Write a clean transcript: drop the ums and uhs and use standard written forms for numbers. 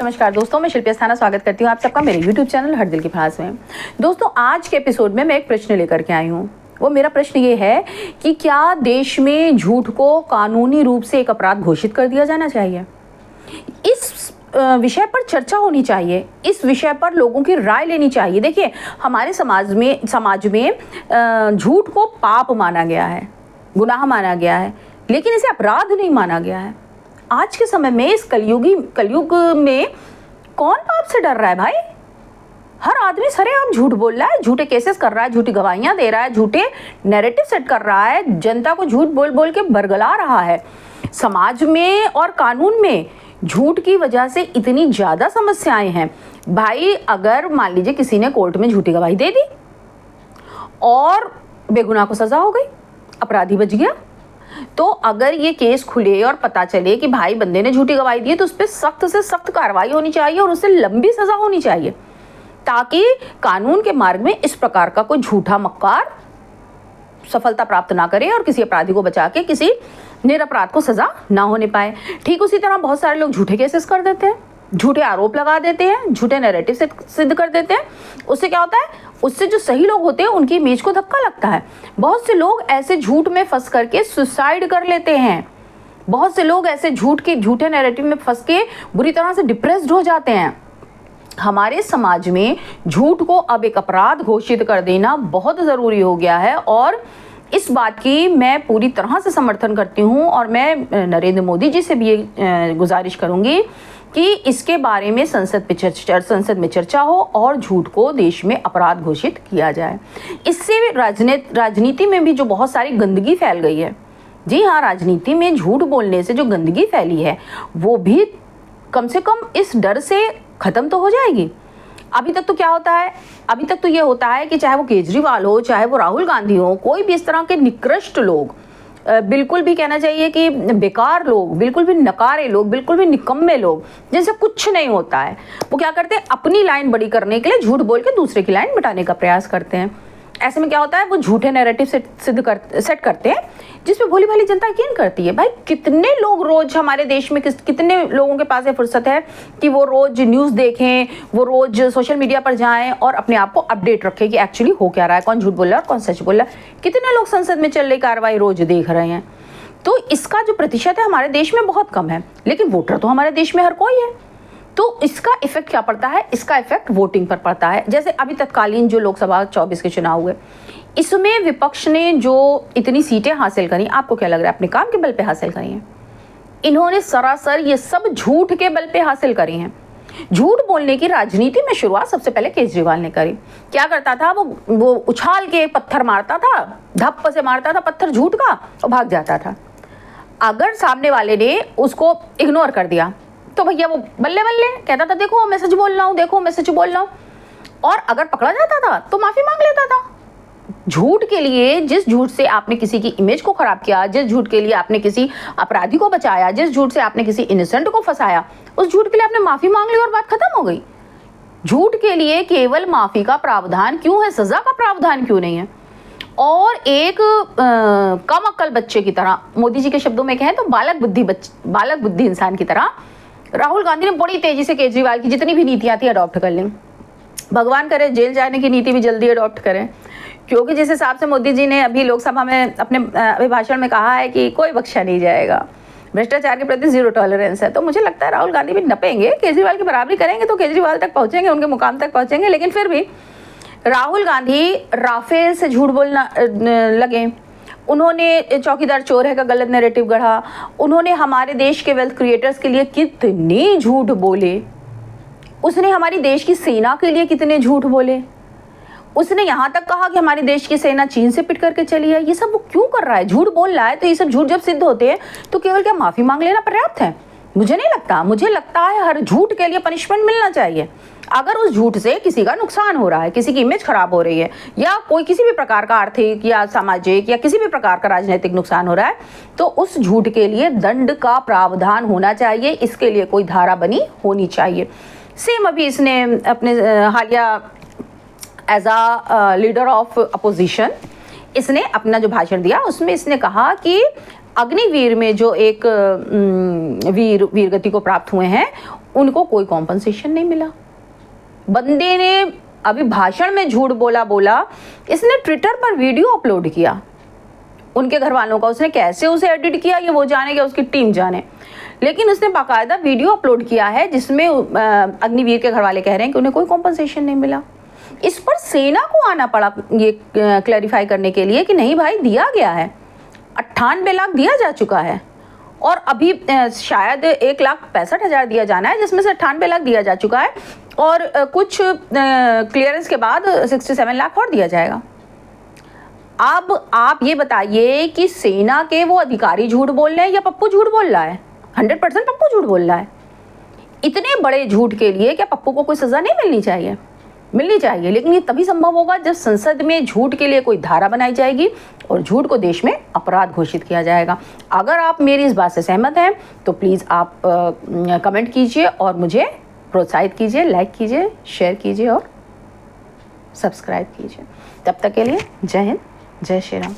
नमस्कार दोस्तों, मैं शिल्पी अस्थाना स्वागत करती हूँ आप सबका मेरे YouTube चैनल हर दिल की भड़ास में। दोस्तों, आज के एपिसोड में मैं एक प्रश्न लेकर के आई हूँ। वो मेरा प्रश्न ये है कि क्या देश में झूठ को कानूनी रूप से एक अपराध घोषित कर दिया जाना चाहिए। इस विषय पर चर्चा होनी चाहिए, इस विषय पर लोगों की राय लेनी चाहिए। देखिए, हमारे समाज में झूठ को पाप माना गया है, गुनाह माना गया है, लेकिन इसे अपराध नहीं माना गया है। आज के समय में इस कलयुग में कौन पाप से डर रहा है भाई। हर आदमी सरेआम झूठ बोल रहा है, झूठे केसेस कर रहा है, झूठी गवाहियां दे रहा है, झूठे नैरेटिव सेट कर रहा है, जनता को झूठ बोल बोल के बरगला रहा है। समाज में और कानून में झूठ की वजह से इतनी ज्यादा समस्याएं हैं भाई। अगर मान लीजिए किसी ने कोर्ट में झूठी गवाही दे दी और बेगुनाह को सजा हो गई, अपराधी बच गया, तो अगर ये केस खुले और पता चले कि भाई बंदे ने झूठी गवाही दी, तो उस पर सख्त से सख्त कार्रवाई होनी चाहिए और उससे लंबी सजा होनी चाहिए, ताकि कानून के मार्ग में इस प्रकार का कोई झूठा मक्कार सफलता प्राप्त ना करे और किसी अपराधी को बचा के किसी निरपराध को सजा ना होने पाए। ठीक उसी तरह बहुत सारे लोग झूठे केसेस कर देते हैं, झूठे आरोप लगा देते हैं, झूठे नैरेटिव से सिद्ध कर देते हैं। उससे क्या होता है, उससे जो सही लोग होते हैं उनकी इमेज को धक्का लगता है। बहुत से लोग ऐसे झूठ में फंस करके सुसाइड कर लेते हैं। बहुत से लोग ऐसे झूठे नैरेटिव में फंस के बुरी तरह से डिप्रेस्ड हो जाते हैं। हमारे समाज में झूठ को अब एक अपराध घोषित कर देना बहुत ज़रूरी हो गया है और इस बात की मैं पूरी तरह से समर्थन करती हूँ और मैं नरेंद्र मोदी जी से भी ये गुजारिश करूँगी कि इसके बारे में संसद में चर्चा हो और झूठ को देश में अपराध घोषित किया जाए। इससे राजनीति में भी जो बहुत सारी गंदगी फैल गई है, जी हाँ, राजनीति में झूठ बोलने से जो गंदगी फैली है वो भी कम से कम इस डर से ख़त्म तो हो जाएगी। अभी तक तो क्या होता है, अभी तक तो ये होता है कि चाहे वो केजरीवाल हो, चाहे वो राहुल गांधी हो, कोई भी इस तरह के निकृष्ट लोग, बिल्कुल भी कहना चाहिए कि बेकार लोग, बिल्कुल भी नकारे लोग, बिल्कुल भी निकम्मे लोग, जिनसे कुछ नहीं होता है, वो क्या करते हैं, अपनी लाइन बड़ी करने के लिए झूठ बोल के दूसरे की लाइन मिटाने का प्रयास करते हैं। ऐसे में क्या होता है, वो झूठे नैरेटिव सेट करते हैं जिसपे भोली भाली जनता यकीन करती है। भाई कितने लोग रोज हमारे देश में, कितने लोगों के पास ये फुर्सत है कि वो रोज न्यूज़ देखें, वो रोज सोशल मीडिया पर जाएं और अपने आप को अपडेट रखें कि एक्चुअली हो क्या रहा है, कौन झूठ बोल रहा है और कौन सच बोल रहा है। कितने लोग संसद में चल रही कार्रवाई रोज देख रहे हैं। तो इसका जो प्रतिशत है हमारे देश में बहुत कम है, लेकिन वोटर तो हमारे देश में हर कोई है। तो इसका इफेक्ट क्या पड़ता है, इसका इफेक्ट वोटिंग पर पड़ता है। जैसे अभी तत्कालीन जो लोकसभा 24 के चुनाव हुए, इसमें विपक्ष ने जो इतनी सीटें हासिल करी, आपको क्या लग रहा है अपने काम के बल पे हासिल करी हैं? इन्होंने सरासर ये सब झूठ के बल पे हासिल करी हैं। झूठ बोलने की राजनीति में शुरुआत सबसे पहले केजरीवाल ने करी। क्या करता था वो उछाल के पत्थर मारता था, धप्प से मारता था पत्थर झूठ का और भाग जाता था। अगर सामने वाले ने उसको इग्नोर कर दिया तो भैया वो बल्ले बल्ले कहता था, देखो मैं सच बोल रहा हूँ, देखो मैं सच बोल रहा हूँ। और अगर पकड़ा जाता था तो माफी मांग लेता था। झूठ के लिए, जिस झूठ से आपने किसी की इमेज को खराब किया, जिस झूठ के लिए आपने किसी अपराधी को बचाया, जिस झूठ से आपने किसी इनोसेंट को फंसाया, उस झूठ के लिए आपने माफी मांग ली और बात खत्म हो गई। झूठ के लिए केवल माफी का प्रावधान क्यों है, सजा का प्रावधान क्यों नहीं है? और एक कम अक्ल बच्चे की तरह, मोदी जी के शब्दों में कहें तो बालक बुद्धि इंसान की तरह राहुल गांधी ने बड़ी तेजी से केजरीवाल की जितनी भी नीतियां थी अडॉप्ट कर ली। भगवान करे जेल जाने की नीति भी जल्दी अडॉप्ट करें, क्योंकि जिस हिसाब से मोदी जी ने अभी लोकसभा में अपने अभिभाषण में कहा है कि कोई बख्शा नहीं जाएगा, भ्रष्टाचार के प्रति जीरो टॉलरेंस है, तो मुझे लगता है राहुल गांधी भी नपेंगे, केजरीवाल की बराबरी करेंगे तो केजरीवाल तक पहुंचेंगे, उनके मुकाम तक पहुंचेंगे। लेकिन फिर भी राहुल गांधी राफेल से झूठ बोलना लगे, उन्होंने चौकीदार चोर है का गलत नैरेटिव गढ़ा, उन्होंने हमारे देश के वेल्थ क्रिएटर्स के लिए कितने झूठ बोले, उसने हमारी देश की सेना के लिए कितने झूठ बोले, उसने यहाँ तक कहा कि हमारे देश की सेना चीन से पिट करके चली है। ये सब वो क्यों कर रहा है, झूठ बोल रहा है। तो ये सब झूठ जब सिद्ध होते हैं तो केवल क्या माफी मांग लेना पर्याप्त है? मुझे नहीं लगता। मुझे लगता है हर झूठ के लिए पनिशमेंट मिलना चाहिए। अगर उस झूठ से किसी का नुकसान हो रहा है, किसी की इमेज खराब हो रही है, या कोई किसी भी प्रकार का आर्थिक या सामाजिक या किसी भी प्रकार का राजनीतिक नुकसान हो रहा है, तो उस झूठ के लिए दंड का प्रावधान होना चाहिए। इसके लिए कोई धारा बनी होनी चाहिए। सेम अभी इसने अपने हालिया as a leader of opposition इसने अपना जो भाषण दिया उसमें इसने कहा कि अग्निवीर में जो एक वीर गति को प्राप्त हुए हैं उनको कोई कॉम्पनसेशन नहीं मिला। बंदे ने अभी भाषण में झूठ बोला, इसने ट्विटर पर वीडियो अपलोड किया उनके घर वालों का। उसने कैसे उसे एडिट किया ये वो जाने, या उसकी टीम जाने, लेकिन उसने बाकायदा वीडियो अपलोड किया है जिसमें अग्निवीर के घर वाले कह रहे हैं कि उन्हें कोई कॉम्पनसेशन नहीं मिला। इस पर सेना को आना पड़ा ये क्लैरिफाई करने के लिए कि नहीं भाई, दिया गया है, 98 लाख दिया जा चुका है और अभी शायद 1,65,000 दिया जाना है, जिसमें से 98 लाख दिया जा चुका है और कुछ क्लियरेंस के बाद 67 लाख और दिया जाएगा। अब आप ये बताइए कि सेना के वो अधिकारी झूठ बोल रहे हैं या पप्पू झूठ बोल रहा है? 100% पप्पू झूठ बोल रहा है। इतने बड़े झूठ के लिए क्या पप्पू को कोई सजा नहीं मिलनी चाहिए? मिलनी चाहिए, लेकिन ये तभी संभव होगा जब संसद में झूठ के लिए कोई धारा बनाई जाएगी और झूठ को देश में अपराध घोषित किया जाएगा। अगर आप मेरी इस बात से सहमत हैं तो प्लीज़ आप कमेंट कीजिए और मुझे प्रोत्साहित कीजिए, लाइक कीजिए, शेयर कीजिए और सब्सक्राइब कीजिए। तब तक के लिए जय हिंद, जय श्री राम।